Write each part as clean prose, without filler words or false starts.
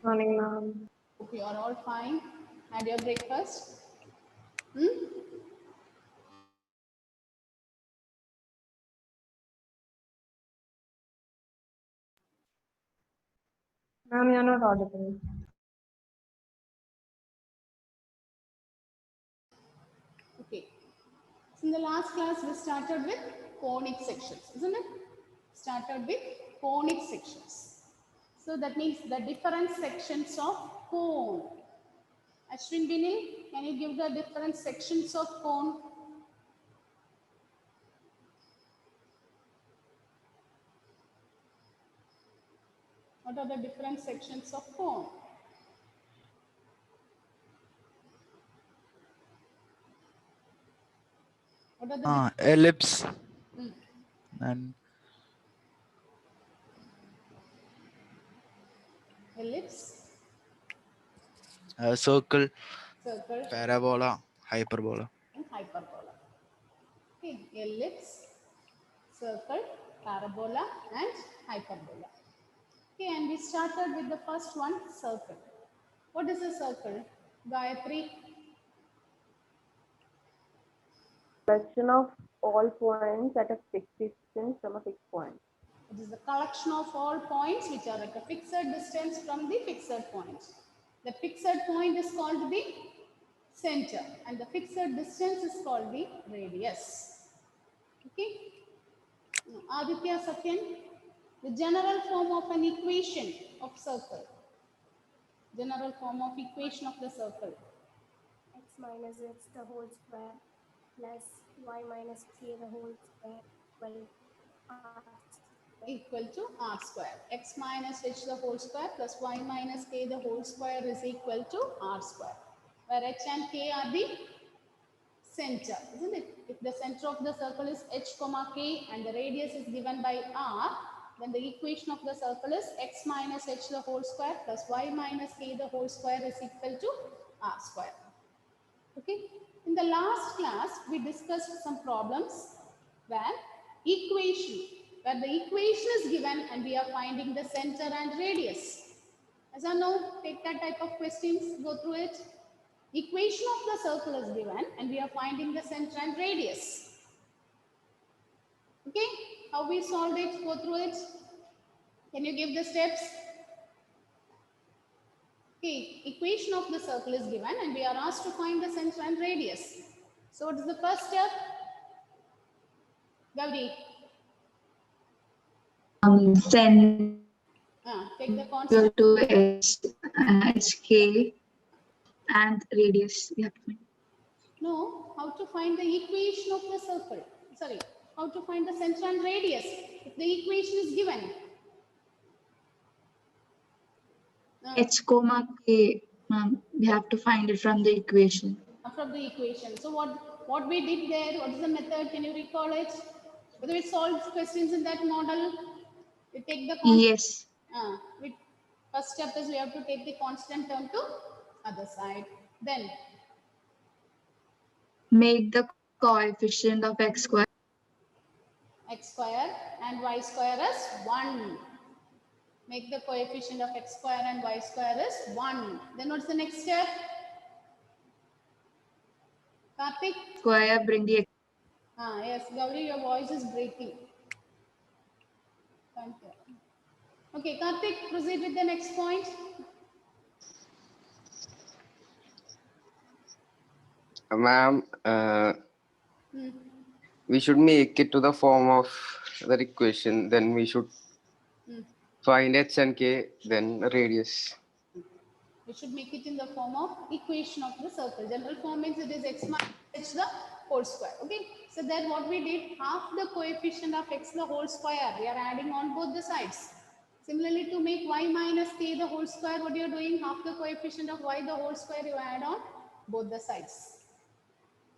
Morning, ma'am. Hope you are all fine. Had your breakfast? Ma'am, you're not audible. Okay. So in the last class, we started with conic sections, isn't it? Started with conic sections. So that means the different sections of cone. Ashwin Binil, can you give the different sections of cone? What are the different sections of cone? What are the ellipse and ellipse, circle, circle, parabola, hyperbola. and hyperbola? Okay, ellipse, circle, parabola, and hyperbola. Okay, and we started with the first one, circle. What is a circle? Gayatri? Collection of all points at a fixed distance from a fixed point. It is the collection of all points which are at a fixed distance from the fixed point. The fixed point is called the center and the fixed distance is called the radius. Okay? Aditya Satyan, the general form of an equation of circle. General form of equation of the circle. X minus h the whole square plus y minus k the whole square Equal to r square. X minus h the whole square plus y minus k the whole square is equal to r square, where h and k are the center, isn't it? If the center of the circle is h comma k and the radius is given by r, then the equation of the circle is x minus h the whole square plus y minus k the whole square is equal to r square. Okay. In the last class, we discussed some problems where the equation is given and we are finding the center and radius. As I know, take that type of questions, go through it. Equation of the circle is given and we are finding the center and radius. Okay, how we solved it, go through it. Can you give the steps? Okay, equation of the circle is given and we are asked to find the center and radius. So what is the first step? Gauri, Center take the constant. to HK and radius. Yeah. No, how to find the equation of the circle. Sorry, how to find the center and radius if the equation is given. H comma K, we have to find it from the equation. From the equation. So what we did there, what is the method? Can you recall it? Whether we solve questions in that model, we take the constant. Yes. First step is we have to take the constant term to other side. Then Make the coefficient of x square. X square and y square is 1. Make the coefficient of x square and y square is 1. Then what's the next step? Karthik? Square, bring the Yes, Gauri, your voice is breaking. Can't hear. Okay, Karthik, proceed with the next point. Ma'am, we should make it to the form of the equation. Then we should find h and k, then radius. We should make it in the form of equation of the circle. General form means it is x minus h the whole square. Okay. So then what we did, half the coefficient of x the whole square, we are adding on both the sides. Similarly, to make y minus k the whole square, what you are doing, half the coefficient of y the whole square, you add on both the sides.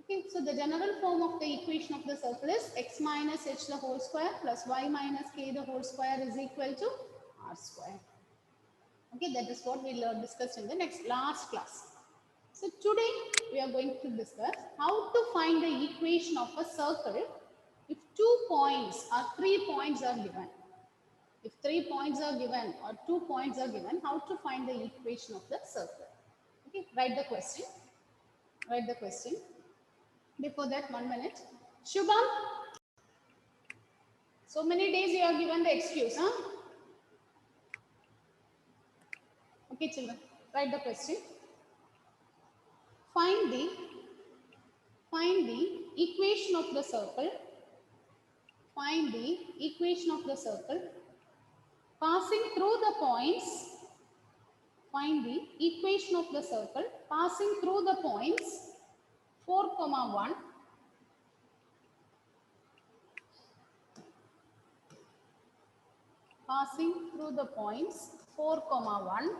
Okay, so the general form of the equation of the circle is x minus h the whole square plus y minus k the whole square is equal to r square. Okay, that is what we discussed in the last class. So today we are going to discuss how to find the equation of a circle if 2 points or 3 points are given. If 3 points are given or 2 points are given, how to find the equation of the circle? Okay, write the question. Write the question. Before that, 1 minute. Shubham, so many days you are given the excuse, huh? Okay, children, write the question. Find the equation of the circle. Find the equation of the circle passing through the points. Find the equation of the circle passing through the points 4, 1. Passing through the points 4, 1,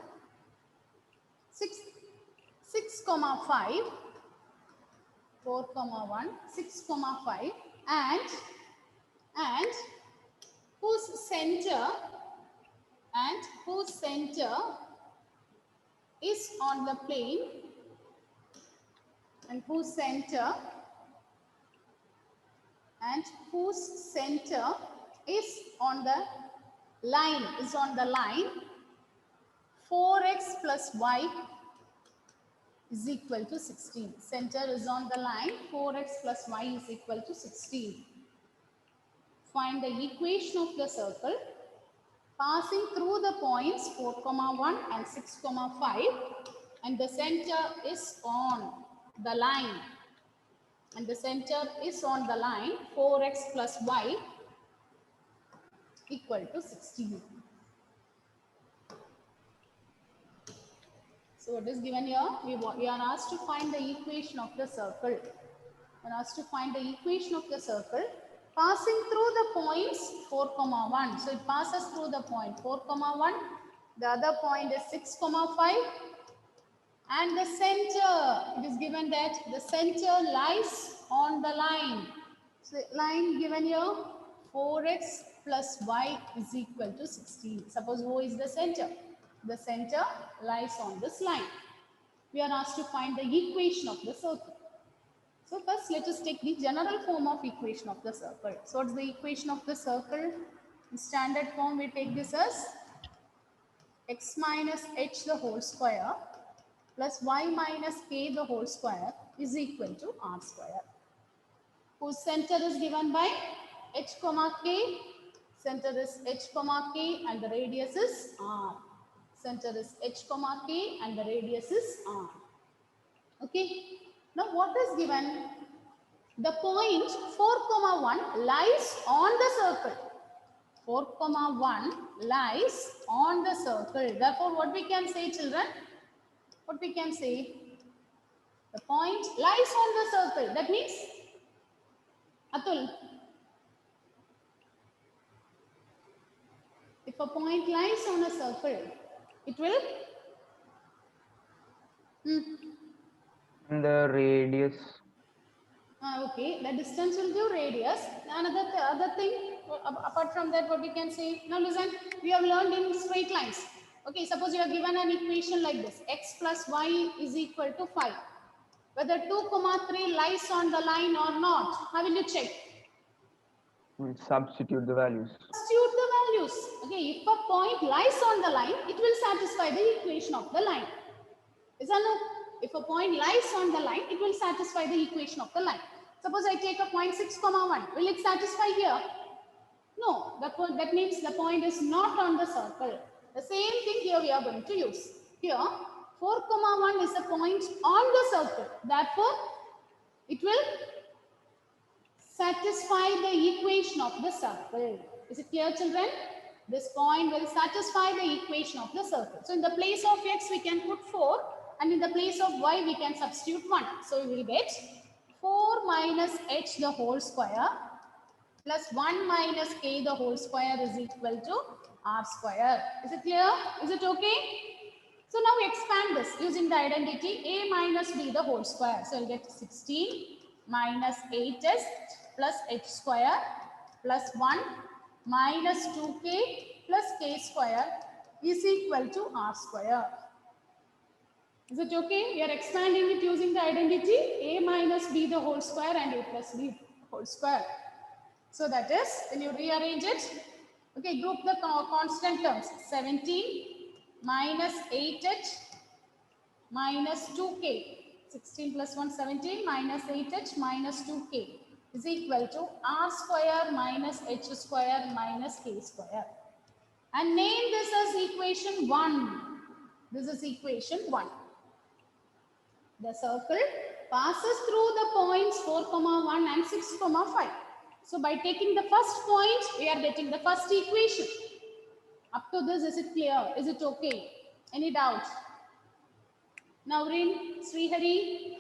6, 5, 4, 1, 6, 5, and whose center is on the plane, and whose center is on the line, 4x plus y is equal to 16. Center is on the line, 4x plus y is equal to 16. Find the equation of the circle passing through the points 4, 1 and 6, 5, and the center is on the line. 4x plus y equal to 16. So what is given here? We are asked to find the equation of the circle. We are asked to find the equation of the circle passing through the points 4, 1. So it passes through the point 4, 1. The other point is 6, 5. And the center, it is given that the center lies on the line. So line given here, 4x plus y is equal to 16. Suppose O is the center. The center lies on this line. We are asked to find the equation of the circle. So first let us take the general form of equation of the circle. So what's the equation of the circle? In standard form we take this as x minus h the whole square plus y minus k the whole square is equal to r square. Whose center is given by h comma k. Center is h comma k and the radius is r. Center is h comma k and the radius is r. Okay. Now what is given? The point 4, 1 lies on the circle. 4, 1 lies on the circle. Therefore, what we can say, children? What we can say? The point lies on the circle. That means, Atul, if a point lies on a circle, it will the radius. Okay, the distance will give radius. Another other thing, apart from that, what we can say? Now listen, we have learned in straight lines. Okay, suppose you are given an equation like this. X plus y is equal to 5. Whether 2, 3 lies on the line or not, how will you check? We'll substitute the values. Substitute the values. Okay, if a point lies on the line, it will satisfy the equation of the line. Is that no? If a point lies on the line, it will satisfy the equation of the line. Suppose I take a point 6, 1. Will it satisfy here? No. That means the point is not on the circle. The same thing here we are going to use. Here, 4, 1 is a point on the circle. Therefore, it will satisfy the equation of the circle. Is it clear, children? This point will satisfy the equation of the circle. So, in the place of x, we can put 4. And in the place of y, we can substitute 1. So, we will get 4 minus h the whole square plus 1 minus k the whole square is equal to r square. Is it clear? Is it okay? So, now we expand this using the identity a minus b the whole square. So, we'll get 16 minus 8s plus h square plus 1 minus 2k plus k square is equal to r square. Is it okay? We are expanding it using the identity a minus b the whole square and a plus b whole square. So that is, when you rearrange it, Okay, group the constant terms. 17 minus 8h minus 2k. 16 plus 1, 17 minus 8h minus 2k is equal to r square minus h square minus k square. And name this as equation 1. This is equation 1. The circle passes through the points 4, 1 and 6, 5. So by taking the first point, we are getting the first equation. Up to this, is it clear? Is it okay? Any doubts? Naureen, Srihari,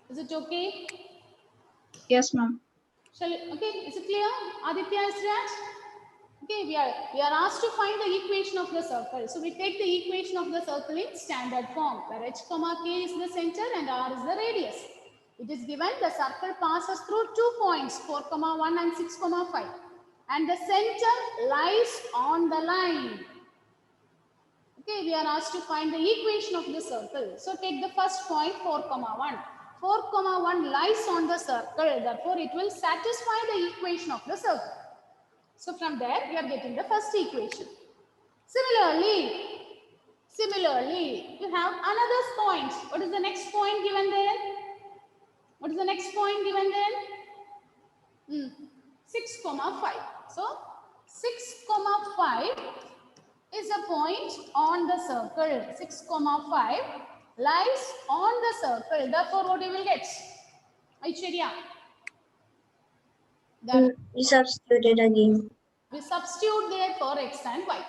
is it okay? Yes, ma'am. Okay, is it clear? Aditya, Israj? Okay, we are asked to find the equation of the circle. So we take the equation of the circle in standard form, where h comma k is the center and r is the radius. It is given the circle passes through 2 points, 4, 1 and 6, 5. And the center lies on the line. Okay, we are asked to find the equation of the circle. So take the first point, 4, 1. 4, 1 lies on the circle. Therefore, it will satisfy the equation of the circle. So from there, we are getting the first equation. Similarly, you have another point. What is the next point given there? What is the next point given there? 6, 5. So 6, 5 is a point on the circle. 6, 5 lies on the circle. Therefore, what you will get? Aishwarya. We substituted again. We substitute there for x and y.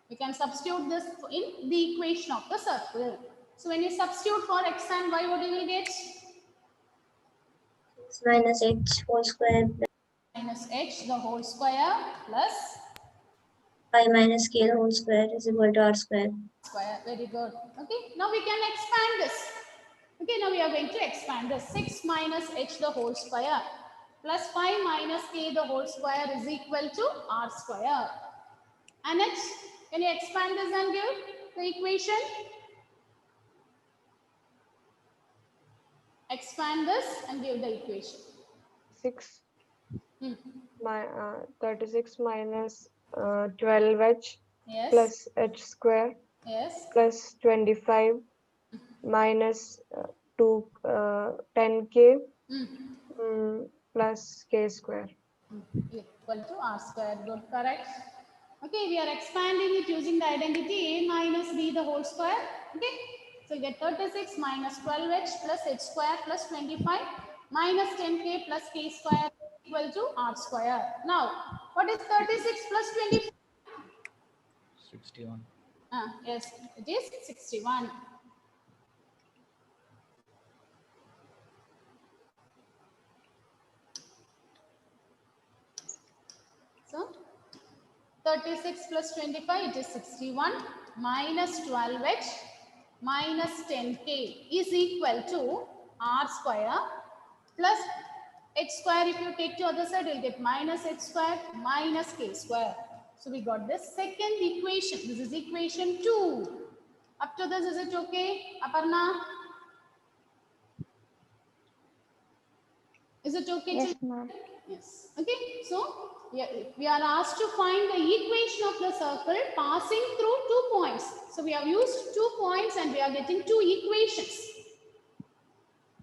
We can substitute this in the equation of the circle. So when you substitute for x and y, what you will get? X minus h whole square Minus h the whole square plus y minus k the whole square is equal to r square. square. Very good. Okay, now we can expand this. Okay, now we are going to expand this. 6 minus h the whole square plus 5 minus k the whole square is equal to r square. And h, can you expand this and give the equation? Expand this and give the equation. 6 Hmm. 36 minus 12h Yes. plus h square Yes. plus 25 minus 10k plus k square. Equal to r square. Good, correct. Okay, we are expanding it using the identity a minus b the whole square. Okay, so you get 36 minus 12h plus h square plus 25 minus 10k plus k square equal to r square. Now, what is 36 plus 25? 61. Yes, it is 61. So, 36 plus 25, it is 61 minus 12h minus 10k is equal to r square plus h square. If you take to other side, you'll get minus h square minus k square. So we got this second equation. This is equation 2. Up to this, is it okay, Aparna? Is it okay? Yes, ma'am. Yes. Okay. So we are asked to find the equation of the circle passing through 2 points. So we have used 2 points and we are getting 2 equations.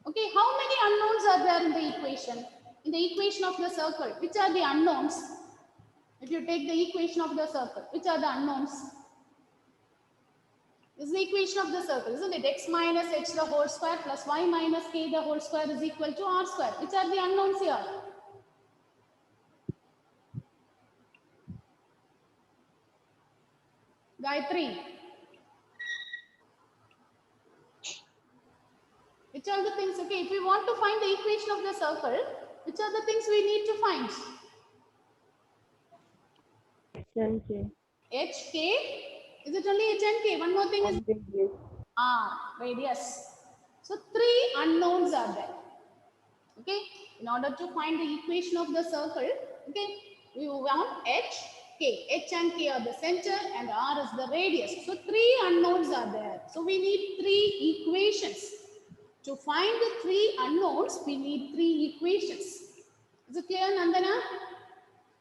Okay. How many unknowns are there in the equation? In the equation of the circle, which are the unknowns? If you take the equation of the circle, which are the unknowns? This is the equation of the circle, isn't it? X minus h the whole square plus y minus k the whole square is equal to r square. Which are the unknowns here? Gayatri. Which are the things, okay, if we want to find the equation of the circle, which are the things we need to find? HNK. Hk, is it only h and k? One more thing is radius. So 3 unknowns are there. Okay, in order to find the equation of the circle, okay, we want h, k. H and k are the center and r is the radius. So 3 unknowns are there. So we need 3 equations. To find the 3 unknowns, we need 3 equations. Is it clear, Nandana?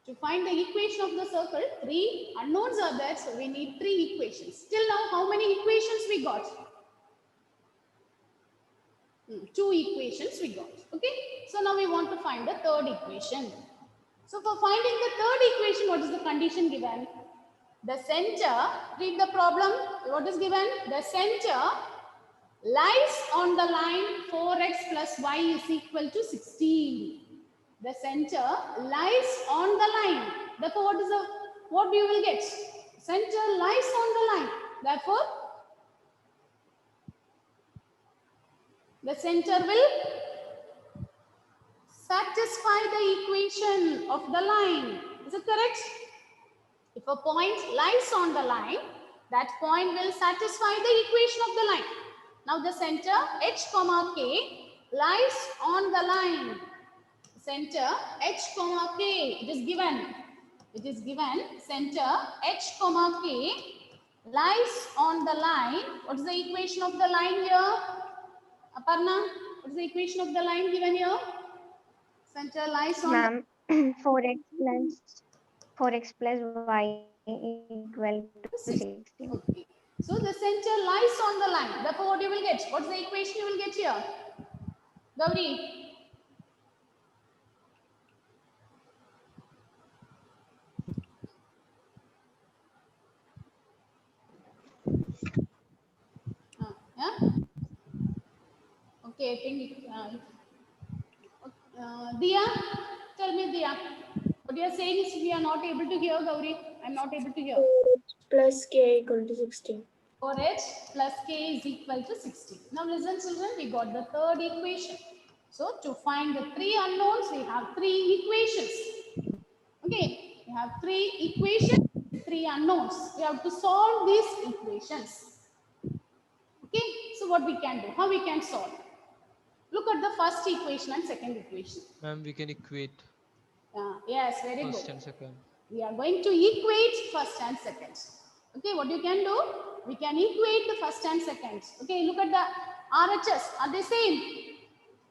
To find the equation of the circle, 3 unknowns are there, so we need 3 equations. Till now, how many equations we got? 2 equations we got. Okay, so now we want to find the third equation. So for finding the third equation, what is the condition given? The center, read the problem, what is given? The center lies on the line 4x plus y is equal to 16. The center lies on the line. Therefore, what you will get? Center lies on the line. Therefore, the center will satisfy the equation of the line. Is it correct? If a point lies on the line, that point will satisfy the equation of the line. Now the center h comma k lies on the line. Center h comma k, it is given. It is given center h comma k lies on the line. What is the equation of the line here? Aparna, what is the equation of the line given here? Center lies on. Ma'am, 4x plus y equal to 16. Okay. So the center lies on the line. Therefore, what you will get? What's the equation you will get here? Gauri. Yeah. Okay, I think Dia, tell me Dia. What you are saying is we are not able to hear, Gauri. I'm not able to hear. Plus k equal to 16. 4h plus k is equal to 16. Now listen children, we got the third equation. So to find the 3 unknowns, we have 3 equations. Okay, we have 3 equations, 3 unknowns. We have to solve these equations. Okay, so what we can do, how we can solve? Look at the first equation and second equation. Ma'am, we can equate Yes, very good. first and second. We are going to equate first and second. Okay, what you can do? We can equate the first and second. Okay, look at the RHS. Are they same?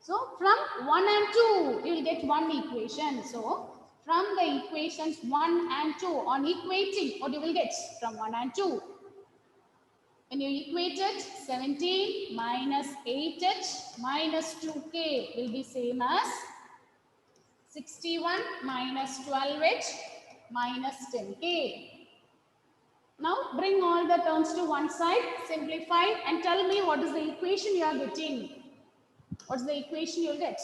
So from 1 and 2, you will get one equation. So from the equations 1 and 2 on equating, what you will get from 1 and 2? When you equate it, 17 minus 8h minus 2k will be same as 61 minus 12h minus 10k. Now bring all the terms to one side, simplify and tell me what is the equation you are getting. What's the equation you'll get?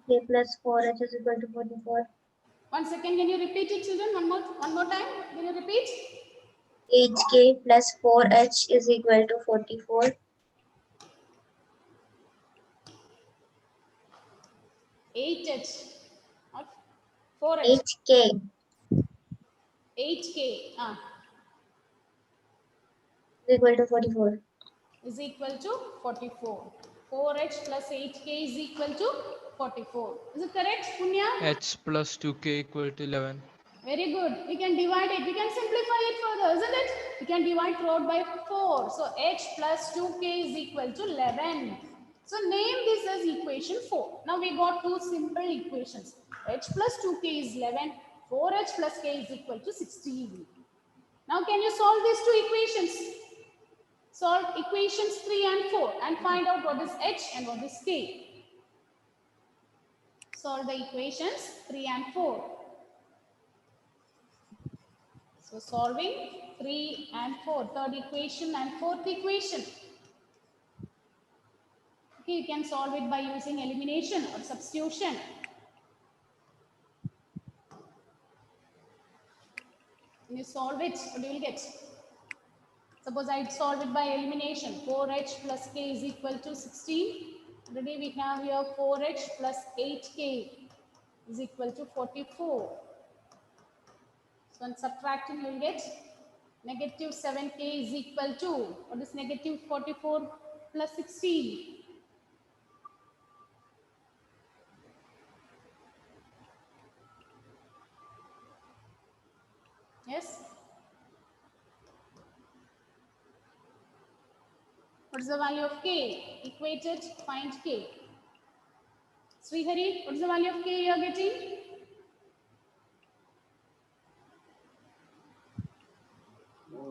K plus 4h is equal to 44. 1 second, can you repeat it children? One more time, can you repeat? Hk plus 4h is equal to 44. 8h, not 4h. Hk 8k is equal to 44. Is equal to 44. 4h plus 8k is equal to 44. Is it correct, Punya? H plus 2k equal to 11. Very good. We can divide it. We can simplify it further, isn't it? We can divide throughout by 4. So h plus 2k is equal to 11. So name this as equation 4. Now we got 2 simple equations. H plus 2k is 11. 4h plus k is equal to 16. Now can you solve these 2 equations? Solve equations 3 and 4 and find out what is h and what is k. Solve the equations 3 and 4. So solving 3 and 4, third equation and fourth equation. Okay, you can solve it by using elimination or substitution. When you solve it, what do you get? Suppose I solve it by elimination. 4h plus k is equal to 16. Already we have here 4h plus 8k is equal to 44. So when subtracting, you will get negative 7k is equal to, what is negative 44 plus 16? Yes? What is the value of k? Equate it, find k. Srihari, what is the value of k you are getting?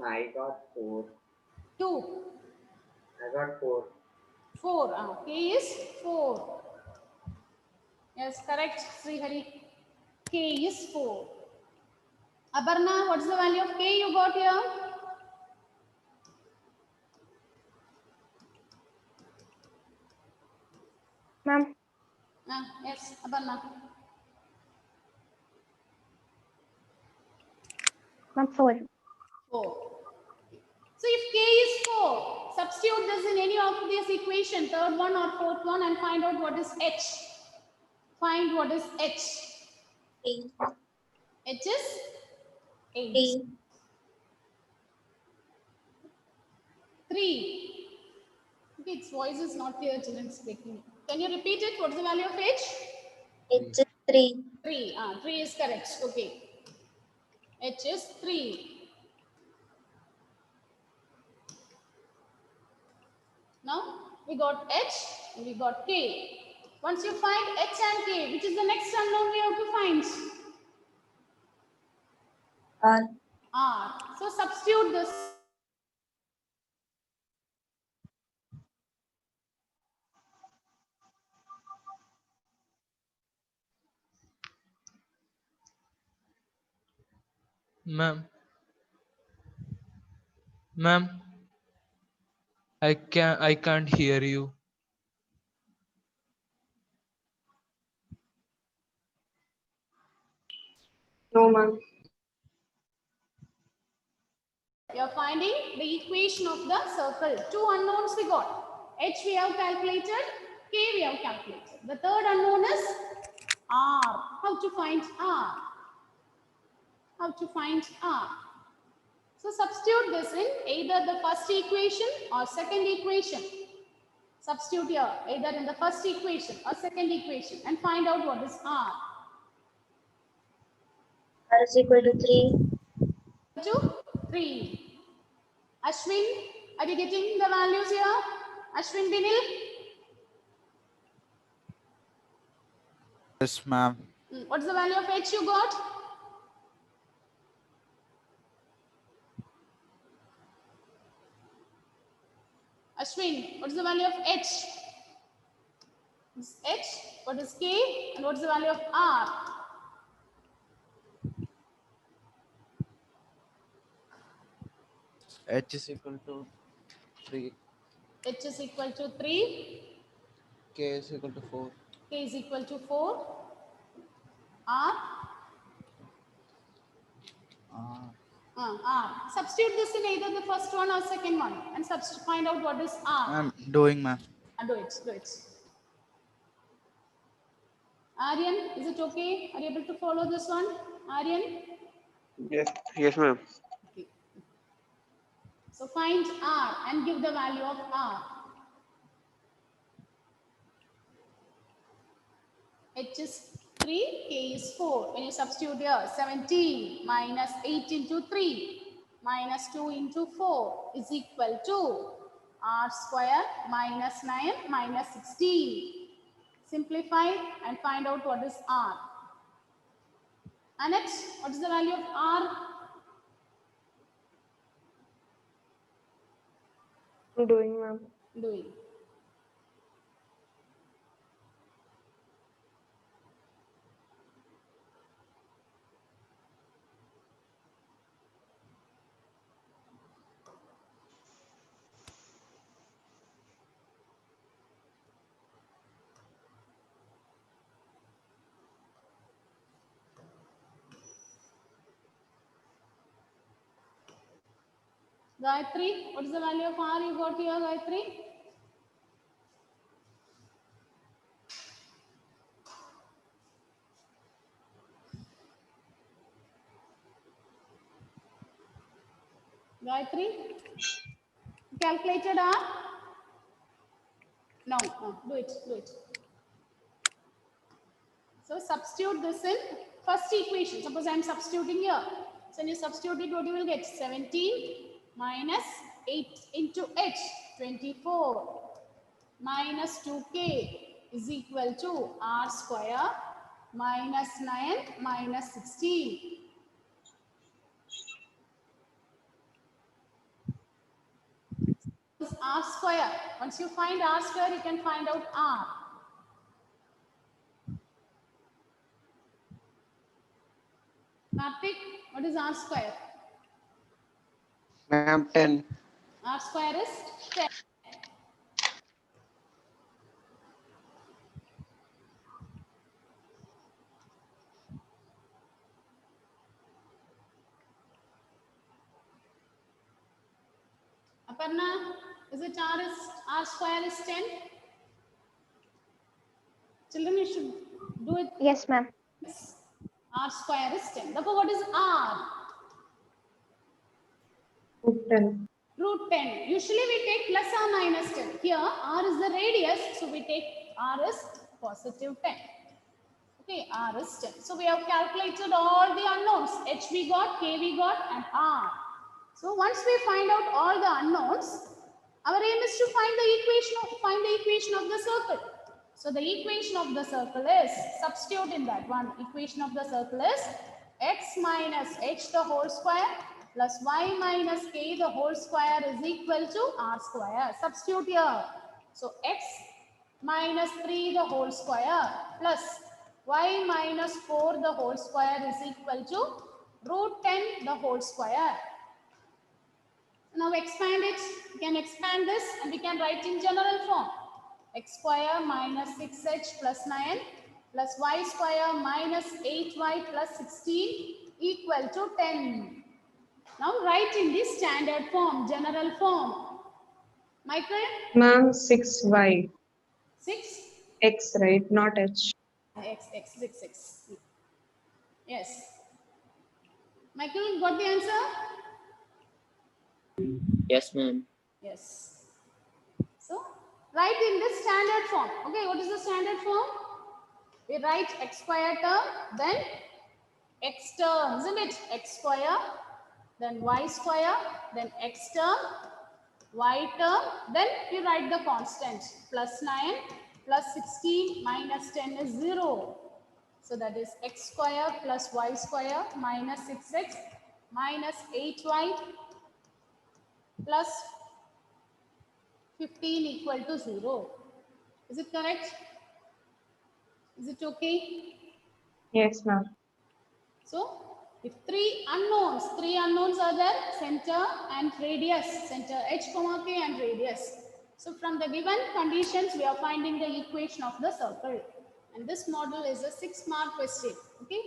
I got 4. 2. I got 4. 4. K is 4. Yes, correct, Srihari. K is 4. Aparna, what is the value of k you got here? Ma'am, Yes, Aparna. ma'am, 4. 4. So if k is 4, substitute this in any of these equation, third one or fourth one, and find out what is h. Find what is h. 3. H is 8. 3. 3. Okay, its voice is not clear, children speaking. Can you repeat it? What is the value of h? H is 3. 3. 3 is correct. Okay. H is 3. Now we got h and we got k. Once you find h and k, which is the next unknown we have to find? R. R. So substitute this. Ma'am, I can't hear you. No, ma'am. You are finding the equation of the circle. 2 unknowns we got. H we have calculated, K we have calculated. The third unknown is R. How to find R? How to find R? So substitute this in either the first equation or second equation. Substitute here either in the first equation or second equation and find out what is R. R is equal to 3. 3. Ashwin, are you getting the values here? Ashwin Binil? Yes, ma'am. What is the value of H you got? Ashwin, what is the value of H? This is H, what is K, and what is the value of R? H is equal to 3. H is equal to 3. K is equal to 4. K is equal to 4. R. R. Substitute this in either the first one or second one and find out what is R. I'm doing, ma'am. Do it. Aryan, is it okay? Are you able to follow this one? Aryan? Yes, ma'am. Okay. So find R and give the value of R. H is 3, K is 4. When you substitute here, 17 minus 8 into 3 minus 2 into 4 is equal to R square minus 9 minus 16. Simplify and find out what is R. Annette, what is the value of R? I'm doing, ma'am. Doing. Gayatri, what is the value of R you got here, Gayatri? Gayatri, calculated R? No, do it. So substitute this in first equation. Suppose I am substituting here. So when you substitute it, what you will get? 17 minus 8 into H, 24 minus 2K is equal to r square minus 9 minus 16. This is r square. Once you find r square, you can find out r. Karthik, what is r square? Ma'am, 10. R square is 10. Aparna, is it r square is 10? Children, you should do it. Yes, ma'am. Yes. R square is 10. Therefore, what is r? Root 10. Root 10. Usually we take plus or minus 10. Here, r is the radius, so we take r is positive 10. Okay, r is 10. So we have calculated all the unknowns. H we got, k we got, and r. So once we find out all the unknowns, our aim is to find the equation of the circle. So the equation of the circle is, substitute in that one. Equation of the circle is x minus h the whole square plus y minus k the whole square is equal to r square. Substitute here. So x minus 3 the whole square plus y minus 4 the whole square is equal to root 10 the whole square. Now expand it. We can expand this and we can write in general form. X square minus 6h plus 9 plus y square minus 8y plus 16 equal to 10. Now write in this standard form, general form. Michael? Ma'am, 6y. 6? X, right? Not h. X, 6. Yes. Michael, got the answer? Yes, ma'am. Yes. So, write in this standard form. Okay, what is the standard form? We write x square term, then x term, isn't it? X square, then y square, then x term, y term, then you write the constant. Plus 9, plus 16, minus 10 is 0. So that is x square plus y square minus 6x minus 8y plus 15 equal to 0. Is it correct? Is it okay? Yes, ma'am. So, if three unknowns are there, center and radius, center h comma k and radius. So, from the given conditions, we are finding the equation of the circle. And this model is a 6-mark question. Okay.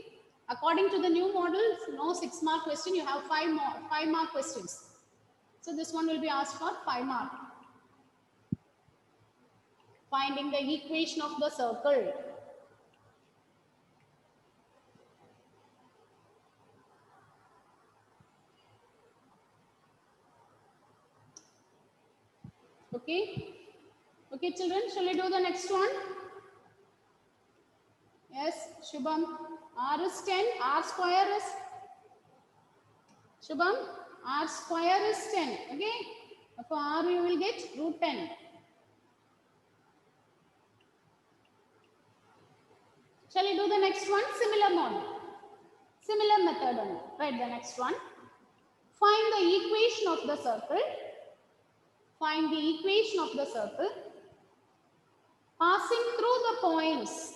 According to the new model, no 6-mark question, you have 5-mark questions. So, this one will be asked for 5 mark. Finding the equation of the circle. Okay. Okay, children, shall we do the next one? Yes, Shubham. R is 10, R square is Shubham, R square is 10. Okay. For R you will get root 10. Shall we do the next one? Similar model. Similar method only. Write the next one. Find the equation of the circle. Find the equation of the circle. Passing through the points.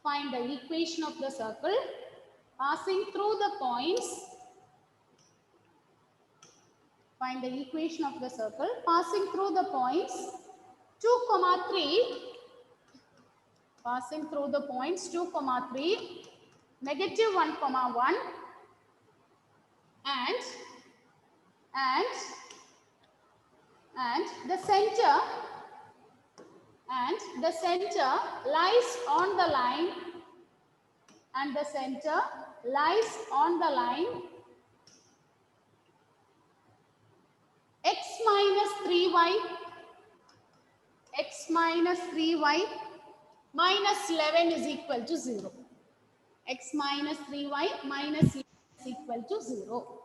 Find the equation of the circle. Passing through the points. Find the equation of the circle. Passing through the points 2, 3. Passing through the points 2, 3. Negative 1, 1. And the center lies on the line, and the center lies on the line x minus 3y, x minus 3y minus 11 is equal to 0. X minus 3y minus 11 is equal to 0.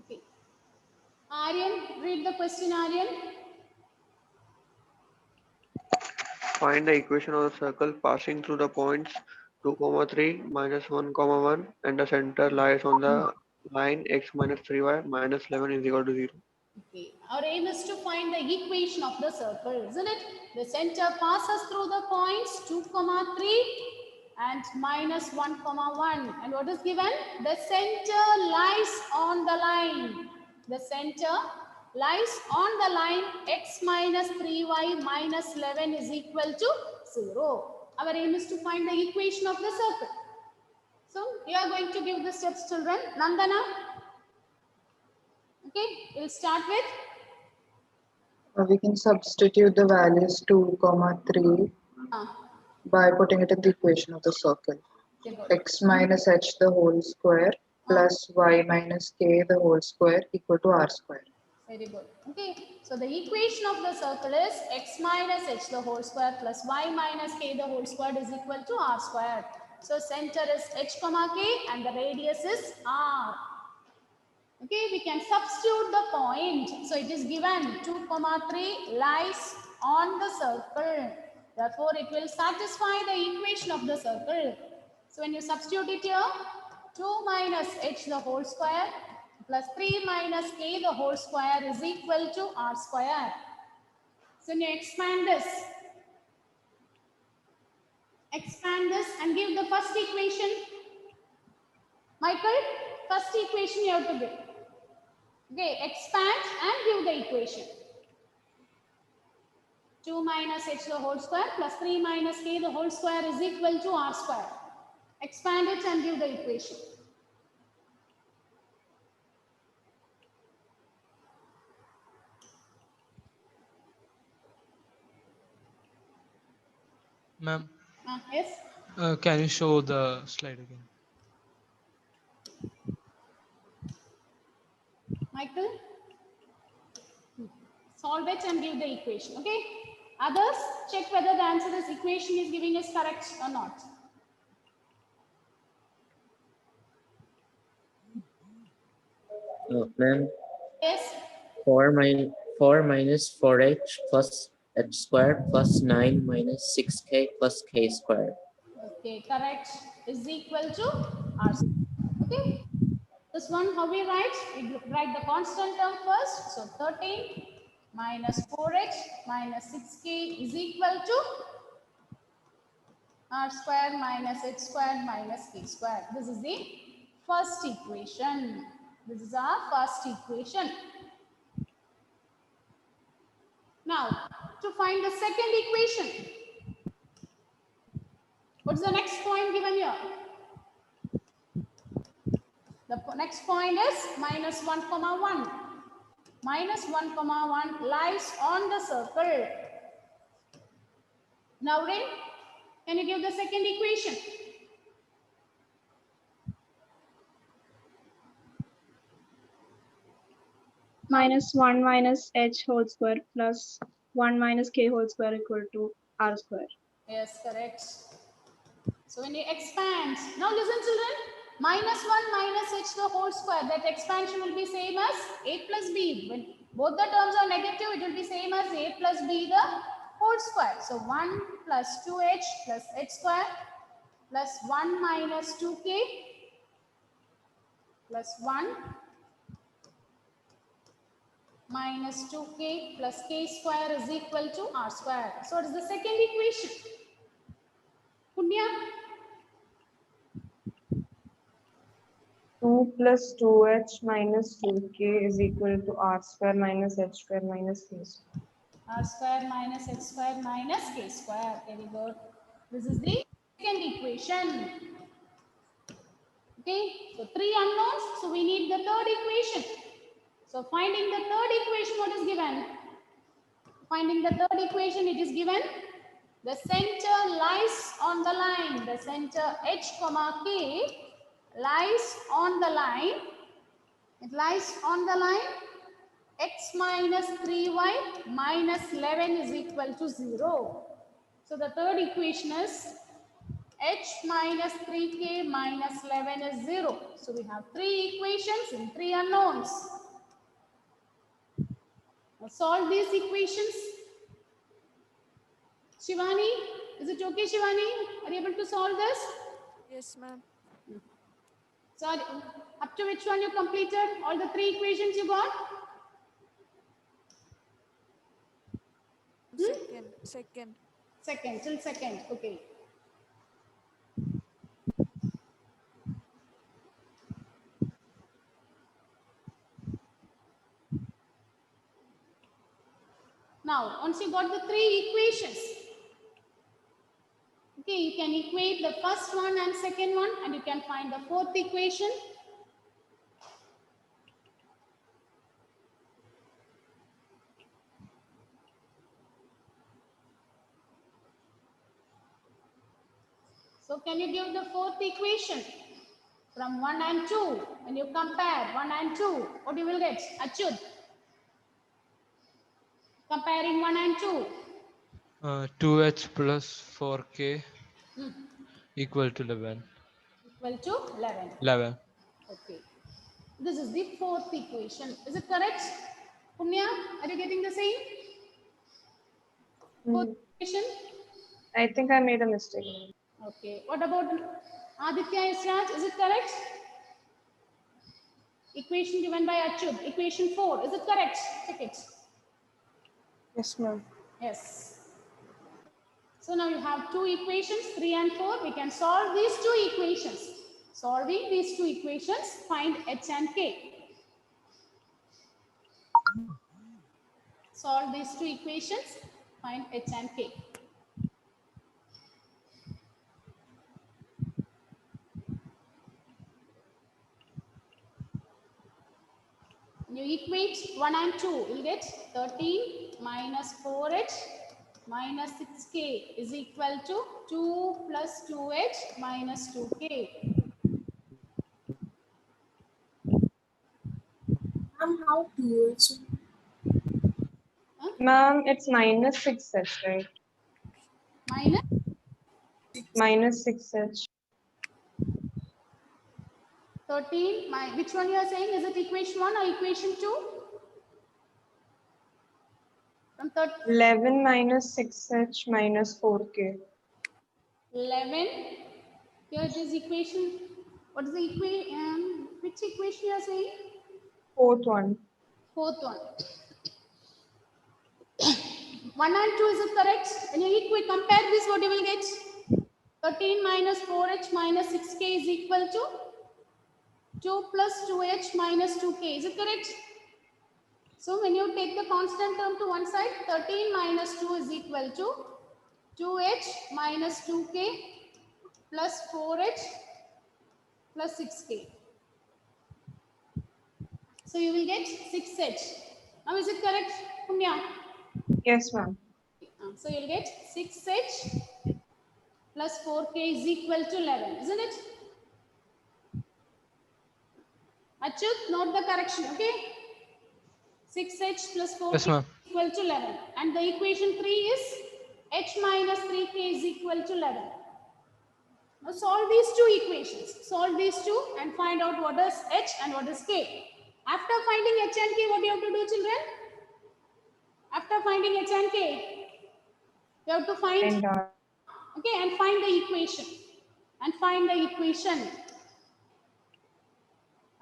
Okay. Aryan, read the question, Aryan. Find the equation of the circle passing through the points 2, 3, minus 1, 1, and the center lies on the line x minus 3y minus 11 is equal to 0. Okay. Our aim is to find the equation of the circle, isn't it? The center passes through the points 2, 3 and minus 1, 1. And what is given? The center lies on the line. The center lies on the line x minus 3y minus 11 is equal to 0. Our aim is to find the equation of the circle. So, you are going to give the steps, children. Nandana? Okay, we'll start with We can substitute the values 2, 3 by putting it in the equation of the circle. X minus h the whole square plus y minus k the whole square equal to r square. Very good. Okay, so the equation of the circle is x minus h the whole square plus y minus k the whole square is equal to r square. So center is h comma k and the radius is r. Okay, we can substitute the point. So it is given 2, 3 lies on the circle. Therefore, it will satisfy the equation of the circle. So when you substitute it here, 2 minus h the whole square plus 3 minus k the whole square is equal to r square. So when you expand this and give the first equation. Michael, first equation you have to give. Okay, expand and give the equation. 2 minus h the whole square plus 3 minus k the whole square is equal to r square. Expand it and give the equation. Ma'am, Yes? can you show the slide again? Michael? Solve it and give the equation. Okay? Others, check whether the answer this equation is giving is correct or not. Ma'am, Yes? 4 minus 4h plus h square plus 9 minus 6k plus k square. Okay, correct. Is equal to r square. Okay? This one, how we write? We write the constant term first. So 13 minus 4h minus 6k is equal to r square minus h square minus k square. This is the first equation. This is our first equation. Now, to find the second equation, what's the next point given here? The next point is minus 1, 1. Minus 1, 1 lies on the circle. Now, Rin, can you give the second equation? Minus 1 minus h whole square plus 1 minus k whole square equal to r square. Yes, correct. So when you expand, now listen children, minus 1 minus h the whole square, that expansion will be same as a plus b. When both the terms are negative, it will be same as a plus b the whole square. So 1 plus 2h plus h square plus 1 minus 2k plus 1 minus 2k plus k square is equal to r square. So what is the second equation? Punya? 2 plus 2h minus 2k is equal to r square minus h square minus k square. R square minus h square minus k square. Very good. This is the second equation. Okay, so 3 unknowns. So we need the third equation. So finding the third equation, what is given? Finding the third equation, it is given. The center lies on the line. The center h comma k lies on the line. It lies on the line x minus 3y minus 11 is equal to 0. So the third equation is h minus 3k minus 11 is 0. So we have 3 equations and 3 unknowns. Now solve these equations. Shivani, is it okay, Shivani? Are you able to solve this? Yes, ma'am. Sorry, up to which one you completed? All the 3 equations you got? Second. Till second, okay. Now, once you got the 3 equations, okay, you can equate the first one and second one, and you can find the 4th equation. So can you give the 4th equation from 1 and 2? When you compare 1 and 2, what you will get? Achyut. Comparing 1 and 2. 2h plus 4k equal to 11. Equal to 11. 11. Okay. This is the 4th equation. Is it correct? Punya, are you getting the same? 4th equation? I think I made a mistake. Okay. What about Aditya Israj? Is it correct? Equation given by Achyut. Equation 4. Is it correct? Check it. Yes, ma'am. Yes. So now you have 2 equations, 3 and 4. We can solve these 2 equations. Solving these 2 equations, find h and k. Solve these 2 equations, find h and k. You equate 1 and 2, you'll get 13 minus 4h minus 6k is equal to 2 plus 2h minus 2k. How to use? Ma'am, it's minus 6h, right? Minus 6h. 13, which one you are saying? Is it equation 1 or equation 2? From 11 minus 6h minus 4k. 11. Here it is equation. What is the equation? Which equation you are saying? 4th one. 4th one. 1 and 2, is it correct? When you compare this, what you will get? 13 minus 4h minus 6k is equal to 2 plus 2h minus 2k. Is it correct? So when you take the constant term to one side, 13 minus 2 is equal to 2h minus 2k plus 4h plus 6k. So you will get 6h. Now is it correct, Punya? Yes, ma'am. So you'll get 6h plus 4k is equal to 11, isn't it? Achyut, note the correction, okay? 6h plus 4k Yes, ma'am. is equal to 11. And the equation 3 is h minus 3k is equal to 11. Now solve these 2 equations. Solve these 2 and find out what is h and what is k. After finding h and k, what do you have to do, children? After finding h and k, you have to find, okay, and find the equation. And find the equation.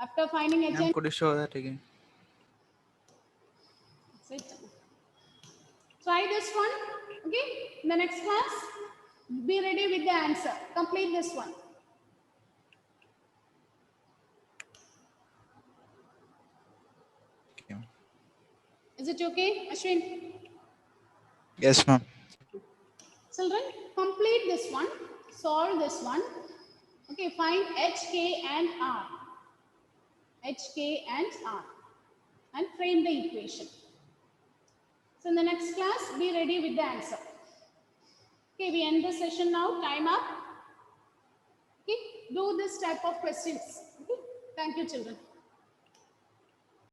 After finding h Ma'am, and could you show that again? try this one, okay? In the next class, be ready with the answer. Complete this one. Okay. Is it okay, Ashwin? Yes, ma'am. Children, complete this one. Solve this one. Okay, find h, k and r. H, k and r. And frame the equation. So in the next class, be ready with the answer. Okay, we end the session now. Time up. Okay, do this type of questions. Okay, thank you, children.